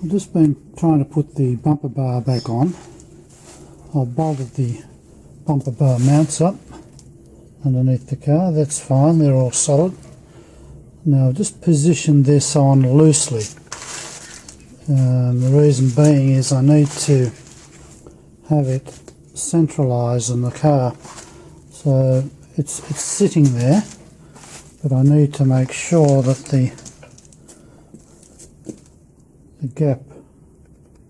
I've just been trying to put the bumper bar back on. I've bolted the bumper bar mounts up underneath the car. That's fine, they're all solid. Now I've just positioned this on loosely. The reason being is I need to have it centralised in the car. So it's sitting there, but I need to make sure that the gap,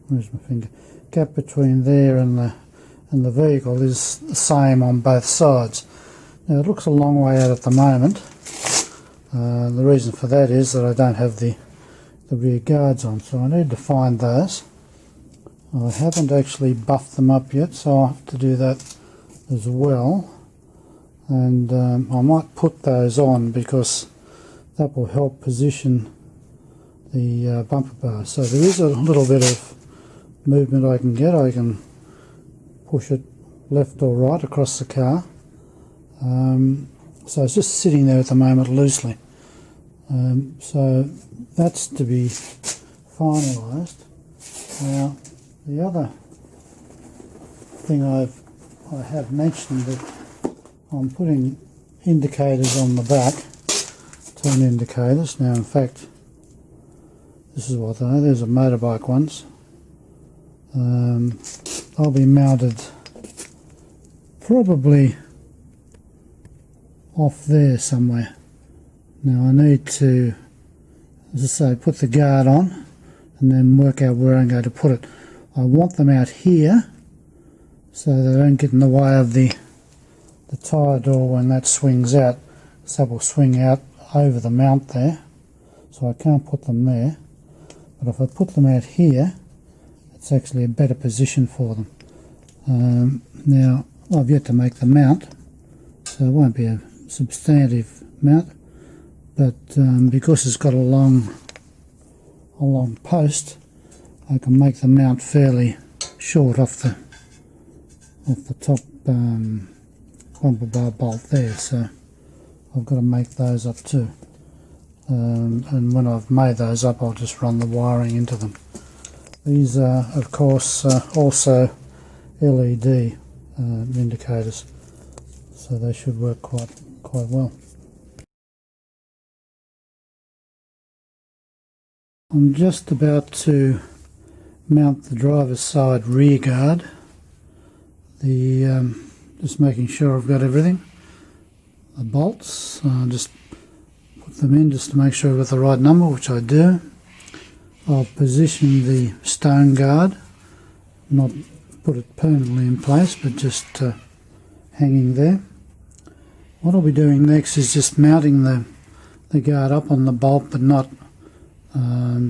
where's my finger, gap between there and the vehicle is the same on both sides. Now it looks a long way out at the moment. The reason for that is that I don't have the rear guards on, so I need to find those. I haven't actually buffed them up yet, so I'll have to do that as well. And I might put those on because that will help position the bumper bar. So there is a little bit of movement I can get. I can push it left or right across the car. So it's just sitting there at the moment loosely. So that's to be finalised. Now the other thing I have mentioned that I'm putting indicators on the back, turn indicators. Now in fact this is what they are, there's a motorbike ones. I'll be mounted probably off there somewhere. Now I need to, as I say, put the guard on and then work out where I'm going to put it. I want them out here so they don't get in the way of the tyre door when that swings out. So that will swing out over the mount there, so I can't put them there. But if I put them out here, it's actually a better position for them. Now I've yet to make the mount, so it won't be a substantive mount, but because it's got a long post, I can make the mount fairly short off the top bumper bar bolt there, so I've got to make those up too. And when I've made those up, I'll just run the wiring into them. These are of course also LED indicators, so they should work quite well. I'm just about to mount the driver's side rear guard. Just making sure I've got everything. The bolts, just put them in just to make sure I've got the right number, which I do. I'll position the stone guard, not put it permanently in place, but just hanging there. What I'll be doing next is just mounting the guard up on the bolt, but not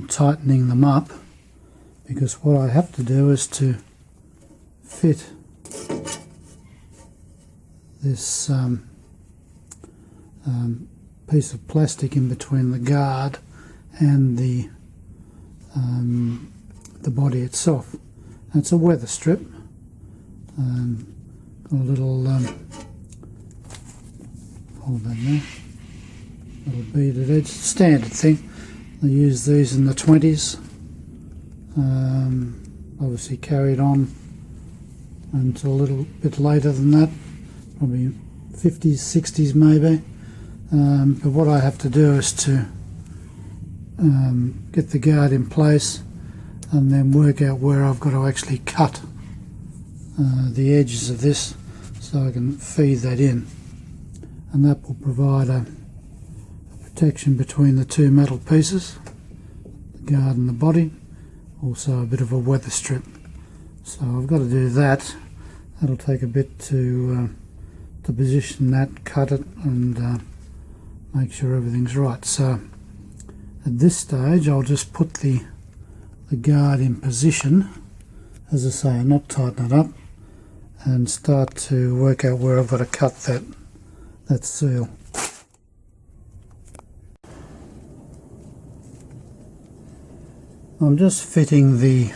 tightening them up, because what I have to do is to fit this piece of plastic in between the guard and the body itself. And it's a weather strip. Got a little hold that there, little beaded edge, standard thing. They use these in the 20s. Obviously carried on until a little bit later than that, probably 50s, 60s maybe. But what I have to do is to get the guard in place and then work out where I've got to actually cut the edges of this so I can feed that in, and that will provide a protection between the two metal pieces, the guard and the body, also a bit of a weather strip. So I've got to do that. That'll take a bit to position that, cut it, and make sure everything's right. So at this stage I'll just put the guard in position, as I say, not tighten it up, and start to work out where I've got to cut that seal. I'm just fitting the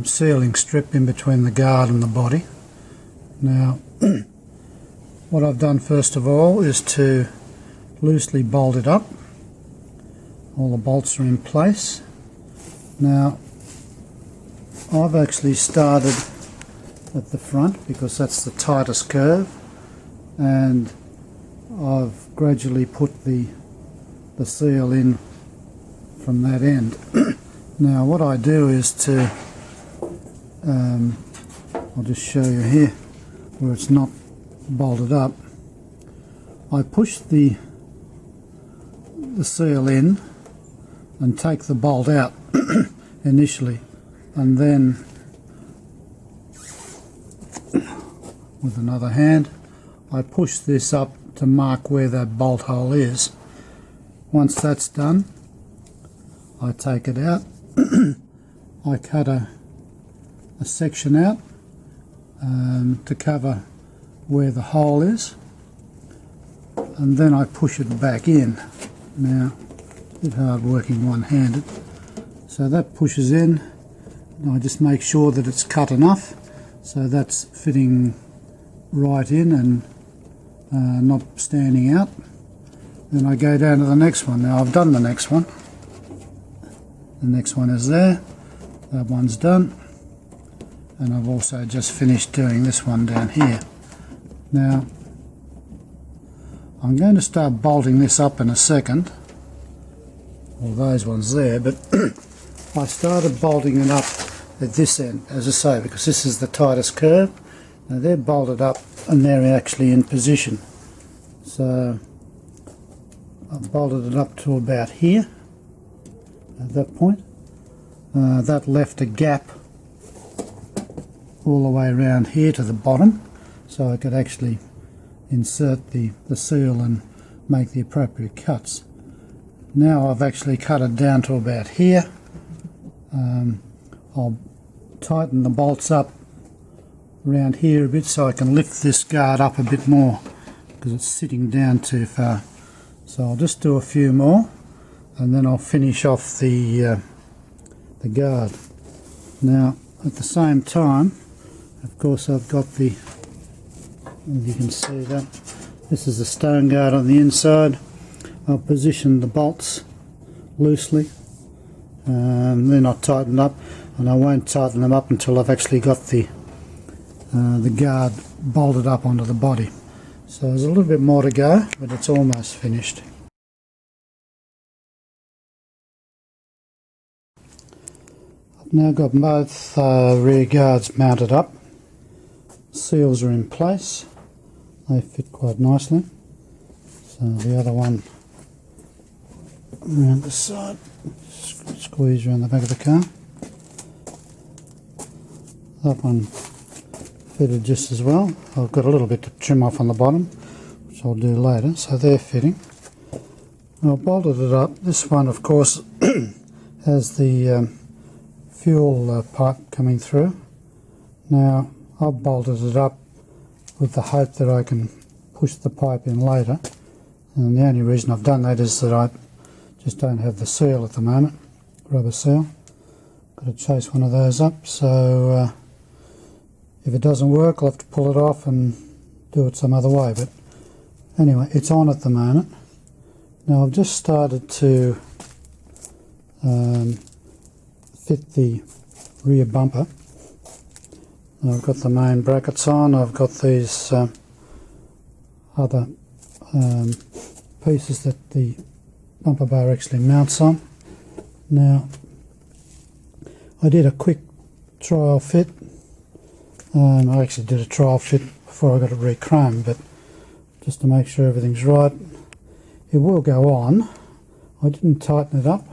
sealing strip in between the guard and the body. Now what I've done first of all is to loosely bolt it up. All the bolts are in place. Now I've actually started at the front because that's the tightest curve, and I've gradually put the seal in from that end. Now what I do is to, I'll just show you here where it's not bolted up. I push the seal in and take the bolt out initially, and then with another hand I push this up to mark where that bolt hole is. Once that's done, I take it out. I cut a section out to cover where the hole is, and then I push it back in. Now, a bit hard working one-handed, so that pushes in, and I just make sure that it's cut enough so that's fitting right in and not standing out. Then I go down to the next one. Now I've done the next one. The next one is there, that one's done, and I've also just finished doing this one down here. Now I'm going to start bolting this up in a second, all those ones there, but I started bolting it up at this end, as I say, because this is the tightest curve. Now they're bolted up and they're actually in position, so I've bolted it up to about here. At that point, that left a gap all the way around here to the bottom, so I could actually insert the seal and make the appropriate cuts. Now I've actually cut it down to about here. I'll tighten the bolts up around here a bit so I can lift this guard up a bit more because it's sitting down too far. So I'll just do a few more and then I'll finish off the guard. Now at the same time, of course, I've got the, as you can see that, this is the stone guard on the inside. I'll position the bolts loosely, they're not tightened up, and I won't tighten them up until I've actually got the guard bolted up onto the body. So there's a little bit more to go, but it's almost finished. I've now got both rear guards mounted up. Seals are in place, they fit quite nicely. So the other one around the side, squeeze around the back of the car. That one fitted just as well. I've got a little bit to trim off on the bottom, which I'll do later, so they're fitting. I've bolted it up. This one, of course, has the fuel pipe coming through. Now I've bolted it up with the hope that I can push the pipe in later, and the only reason I've done that is that I just don't have the seal at the moment, rubber seal. Got to chase one of those up, so if it doesn't work I'll have to pull it off and do it some other way, but anyway, it's on at the moment. Now I've just started to fit the rear bumper. I've got the main brackets on, I've got these other pieces that the bumper bar actually mounts on. Now I did a quick trial fit. I actually did a trial fit before I got it re-chromed, but just to make sure everything's right. It will go on. I didn't tighten it up,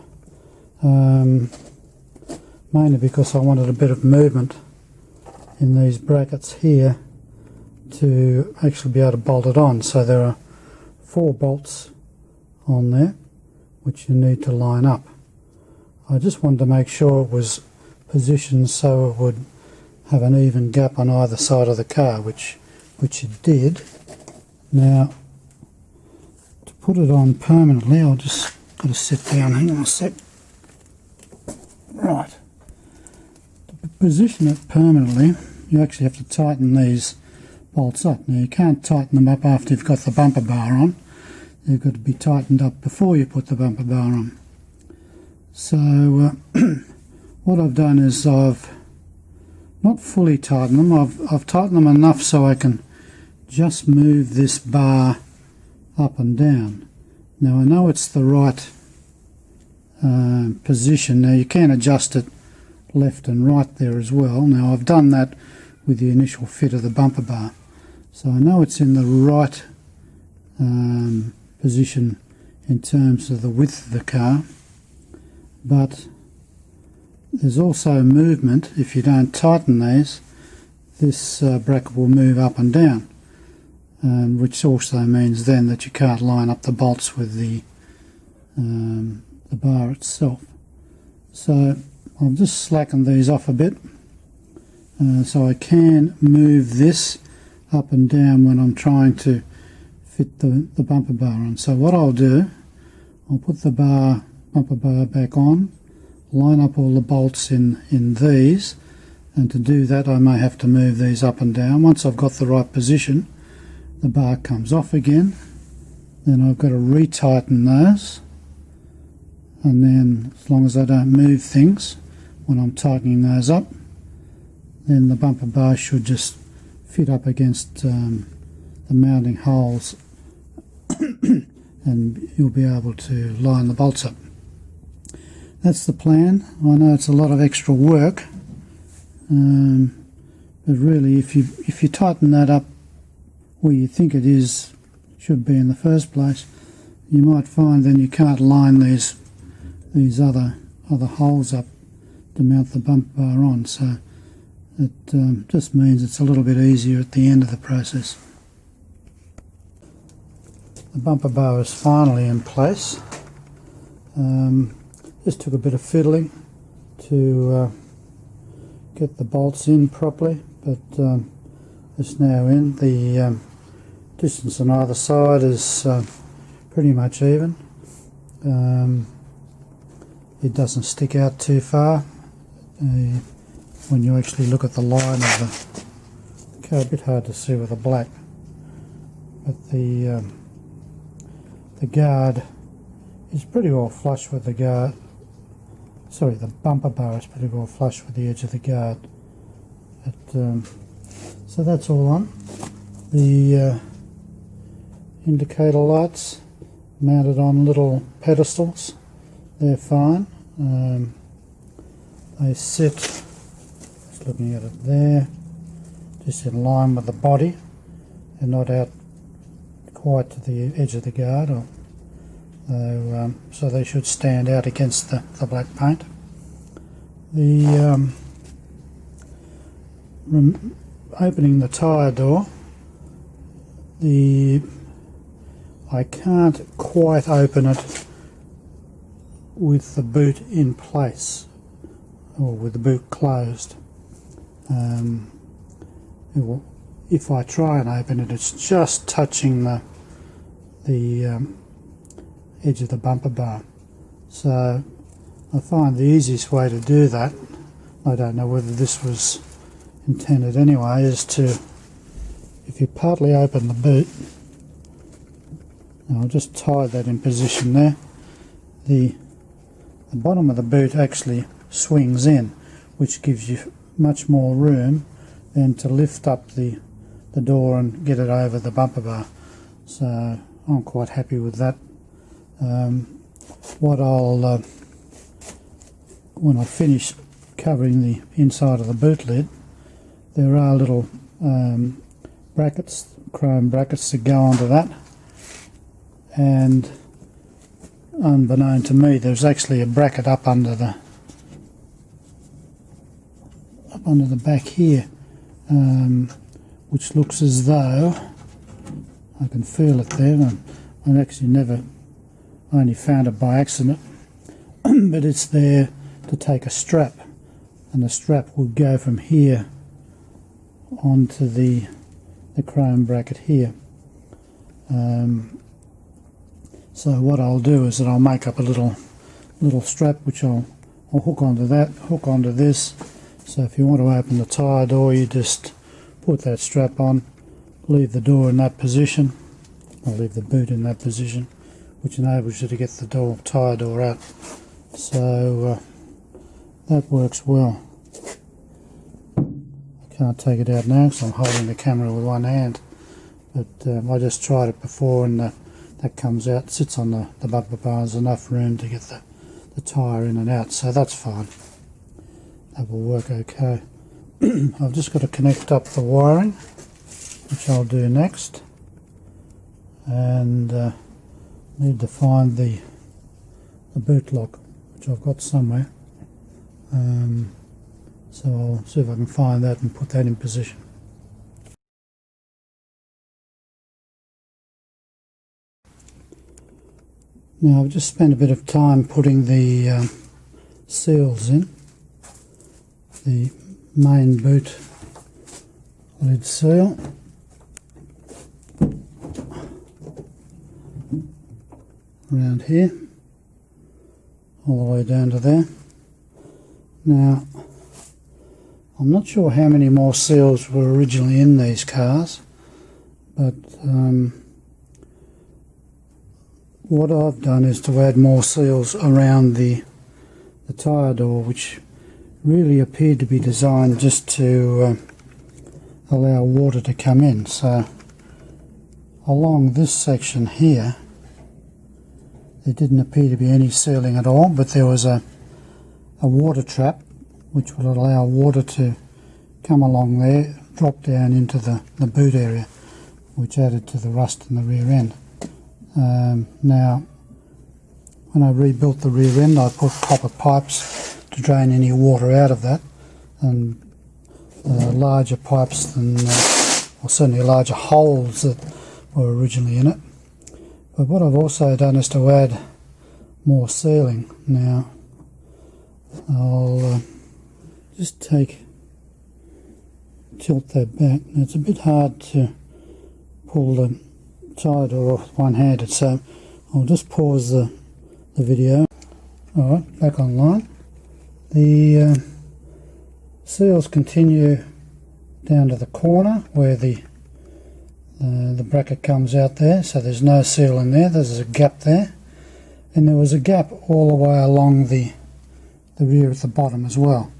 mainly because I wanted a bit of movement in these brackets here to actually be able to bolt it on. So there are 4 bolts on there which you need to line up. I just wanted to make sure it was positioned so it would have an even gap on either side of the car, which it did. Now to put it on permanently, I'll just got to sit down, hang on a sec. Right, to position it permanently you actually have to tighten these bolts up. Now you can't tighten them up after you've got the bumper bar on. They've got to be tightened up before you put the bumper bar on. So what I've done is I've not fully tightened them. I've tightened them enough so I can just move this bar up and down. Now I know it's the right position. Now you can adjust it left and right there as well. Now I've done that with the initial fit of the bumper bar, so I know it's in the right position in terms of the width of the car, but there's also movement. If you don't tighten these, this bracket will move up and down, which also means then that you can't line up the bolts with the bar itself. So I'll just slacken these off a bit so I can move this up and down when I'm trying to fit the bumper bar on. So what I'll do, I'll put the bumper bar back on, line up all the bolts in these, and to do that I may have to move these up and down. Once I've got the right position, the bar comes off again, then I've got to retighten those, and then as long as I don't move things when I'm tightening those up, then the bumper bar should just fit up against the mounting holes and you'll be able to line the bolts up. That's the plan. I know it's a lot of extra work, but really if you tighten that up where you think it should be in the first place, you might find then you can't line these other holes up to mount the bumper bar on, so it just means it's a little bit easier at the end of the process. The bumper bar is finally in place. Just took a bit of fiddling to get the bolts in properly, but it's now in. The distance on either side is pretty much even. It doesn't stick out too far when you actually look at the line of the car. A bit hard to see with the black, but the guard is pretty well flush with the guard. Sorry, the bumper bar is pretty well flush with the edge of the guard. But, so that's all on. The indicator lights mounted on little pedestals, they're fine. They sit, just looking at it there, just in line with the body and not out quite to the edge of the guard, so they should stand out against the black paint. The opening the tyre door, I can't quite open it with the boot in place or with the boot closed. If I try and open it, it's just touching the edge of the bumper bar. So I find the easiest way to do that, I don't know whether this was intended anyway, is to, if you partly open the boot, I'll just tie that in position there. The bottom of the boot actually swings in, which gives you much more room than to lift up the door and get it over the bumper bar. So I'm quite happy with that. What I'll when I finish covering the inside of the boot lid, there are little brackets, chrome brackets that go onto that, and unbeknown to me, there's actually a bracket up under the back here, which looks as though I can feel it there. I've actually only found it by accident, but it's there to take a strap, and the strap will go from here onto the chrome bracket here. So what I'll do is that I'll make up a little strap which I'll hook onto that, hook onto this. So if you want to open the tyre door, you just put that strap on, leave the door in that position, or leave the boot in that position, which enables you to get the tyre door out. So that works well. I can't take it out now because I'm holding the camera with one hand, but I just tried it before, and that comes out, sits on the bumper bar. There's enough room to get the tyre in and out, so that's fine. That will work okay. I've just got to connect up the wiring, which I'll do next, and need to find the boot lock, which I've got somewhere. So I'll see if I can find that and put that in position. Now I've just spent a bit of time putting the seals in. The main boot lid seal, around here, all the way down to there. Now, I'm not sure how many more seals were originally in these cars, but what I've done is to add more seals around the tyre door, which really appeared to be designed just to allow water to come in. So along this section here, there didn't appear to be any sealing at all, but there was a water trap which would allow water to come along there, drop down into the boot area, which added to the rust in the rear end. Now, when I rebuilt the rear end, I put copper pipes to drain any water out of that, and larger pipes than, or certainly larger holes that were originally in it. But what I've also done is to add more sealing. Now, I'll just tilt that back. Now, it's a bit hard to pull the tyre door off one-handed, so I'll just pause the video. Alright, back online. The seals continue down to the corner where the bracket comes out there, so there's no seal in there. There's a gap there, and there was a gap all the way along the rear at the bottom as well.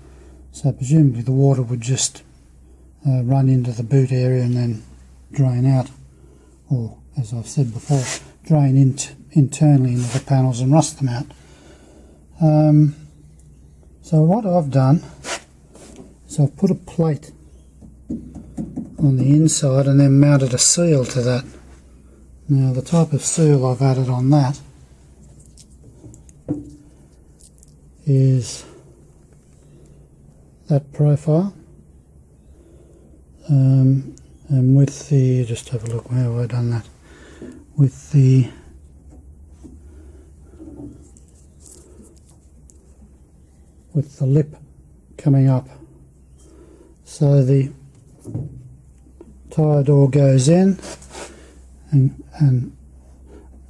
So presumably the water would just run into the boot area and then drain out, or as I've said before, drain internally into the panels and rust them out. So what I've done is I've put a plate on the inside and then mounted a seal to that. Now, the type of seal I've added on that is that profile, and with the, just have a look, how have I done that, with the lip coming up, so the tyre door goes in and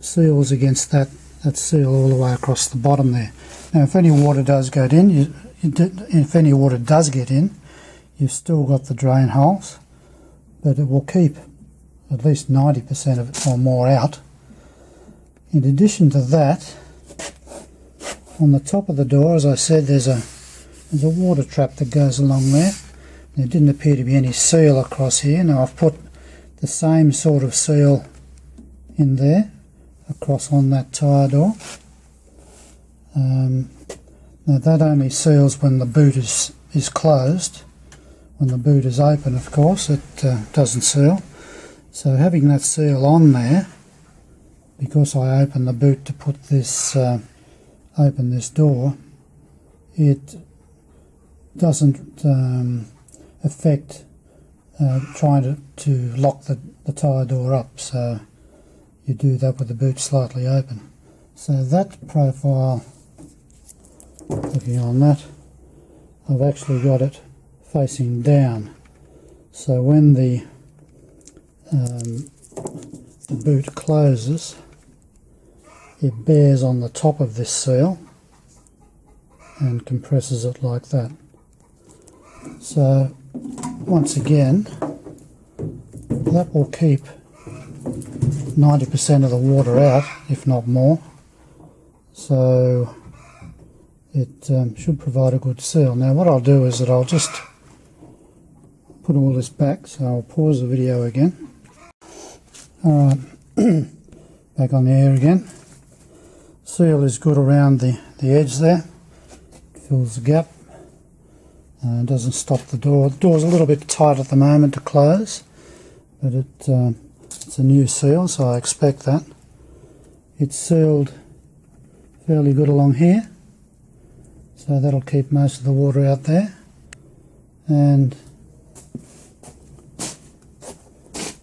seals against that seal all the way across the bottom there. Now, if any water does get in, you've still got the drain holes, but it will keep at least 90% of it or more out. In addition to that, on the top of the door, as I said, there's a water trap that goes along there. There didn't appear to be any seal across here. Now, I've put the same sort of seal in there across on that tyre door. Now, that only seals when the boot is closed. When the boot is open, of course, it doesn't seal. So having that seal on there, because I opened the boot to put this open this door, it doesn't affect trying to lock the tyre door up, so you do that with the boot slightly open. So that profile, looking on that, I've actually got it facing down, so when the boot closes, it bears on the top of this seal and compresses it like that. So once again, that will keep 90% of the water out, if not more. So it should provide a good seal. Now what I'll do is that I'll just put all this back, so I'll pause the video again. Alright, back on the air again. Seal is good around the edge there, fills the gap, doesn't stop the door. The door's a little bit tight at the moment to close, but it's a new seal, so I expect that. It's sealed fairly good along here, so that'll keep most of the water out there, and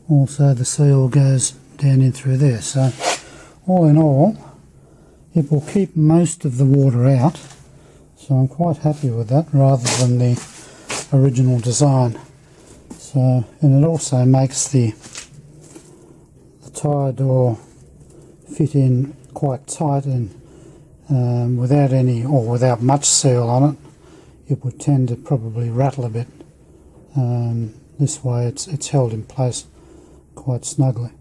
also the seal goes down in through there. So all in all, it will keep most of the water out, so I'm quite happy with that rather than the original design. So, and it also makes the tyre door fit in quite tight, and without much seal on it, it would tend to probably rattle a bit. This way it's held in place quite snugly.